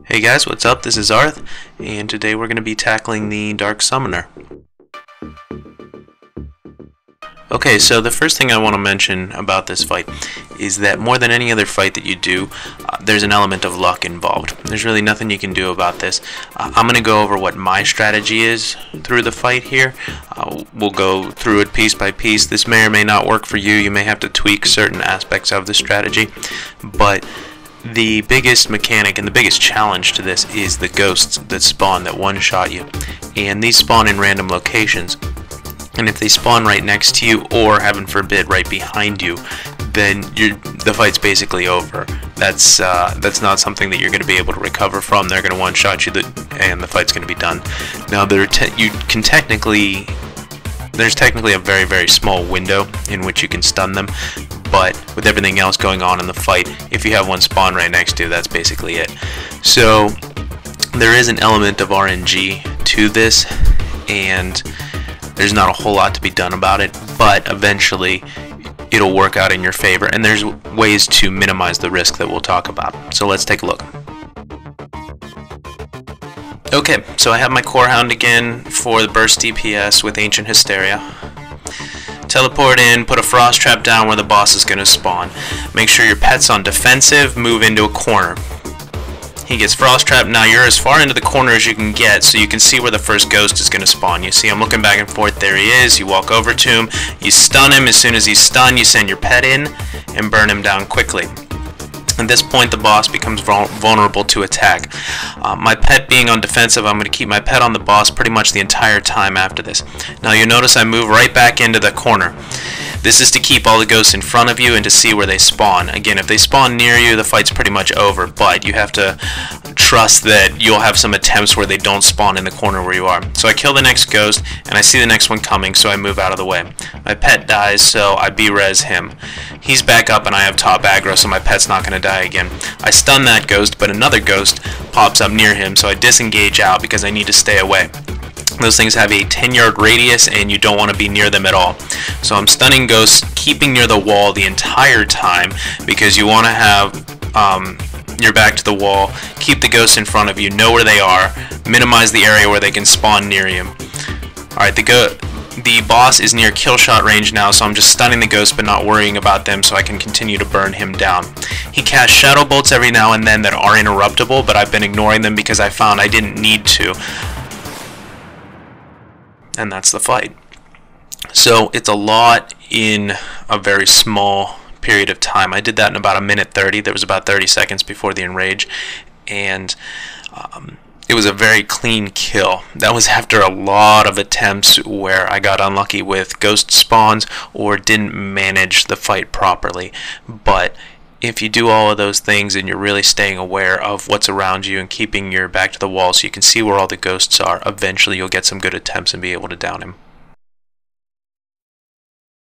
Hey guys, what's up? This is Arth, and today we're going to be tackling the Dark Summoner. Okay, so the first thing I want to mention about this fight is that more than any other fight that you do, there's an element of luck involved. There's really nothing you can do about this. I'm going to go over what my strategy is through the fight here. We'll go through it piece by piece. This may or may not work for you. You may have to tweak certain aspects of the strategy, but the biggest mechanic and the biggest challenge to this is the ghosts that spawn that one-shot you. And these spawn in random locations. And if they spawn right next to you, or heaven forbid right behind you, then the fight's basically over. That's not something that you're going to be able to recover from. They're going to one-shot you, and the fight's going to be done. Now there's technically a very, very small window in which you can stun them, but with everything else going on in the fight, if you have one spawn right next to you, that's basically it. So there is an element of RNG to this, and there's not a whole lot to be done about it, but eventually it'll work out in your favor, and there's ways to minimize the risk that we'll talk about. So let's take a look. Okay, so I have my Core Hound again for the burst DPS with Ancient Hysteria. Teleport in, put a frost trap down where the boss is going to spawn. Make sure your pet's on defensive, move into a corner. He gets frost trapped. Now you're as far into the corner as you can get, so you can see where the first ghost is going to spawn. You see I'm looking back and forth. There he is. You walk over to him. You stun him. As soon as he's stunned, you send your pet in and burn him down quickly. At this point, the boss becomes vulnerable to attack. My pet being on defensive, I'm going to keep my pet on the boss pretty much the entire time after this. Now you notice I move right back into the corner. This is to keep all the ghosts in front of you and to see where they spawn. Again, if they spawn near you, the fight's pretty much over, but you have to trust that you'll have some attempts where they don't spawn in the corner where you are. So I kill the next ghost, and I see the next one coming, so I move out of the way. My pet dies, so I B-res him. He's back up, and I have top aggro, so my pet's not going to die again. I stun that ghost, but another ghost pops up near him, so I disengage out because I need to stay away. Those things have a 10-yard radius, and you don't want to be near them at all. So I'm stunning ghosts, keeping near the wall the entire time, because you want to have your back to the wall, keep the ghosts in front of you, know where they are, minimize the area where they can spawn near you. Alright, the boss is near kill shot range now, so I'm just stunning the ghosts but not worrying about them so I can continue to burn him down. He casts shadow bolts every now and then that are interruptible, but I've been ignoring them because I found I didn't need to. And that's the fight. So it's a lot in a very small period of time. I did that in about 1:30. There was about 30 seconds before the enrage, and it was a very clean kill. That was after a lot of attempts where I got unlucky with ghost spawns or didn't manage the fight properly. But if you do all of those things and you're really staying aware of what's around you and keeping your back to the wall so you can see where all the ghosts are, eventually you'll get some good attempts and be able to down him.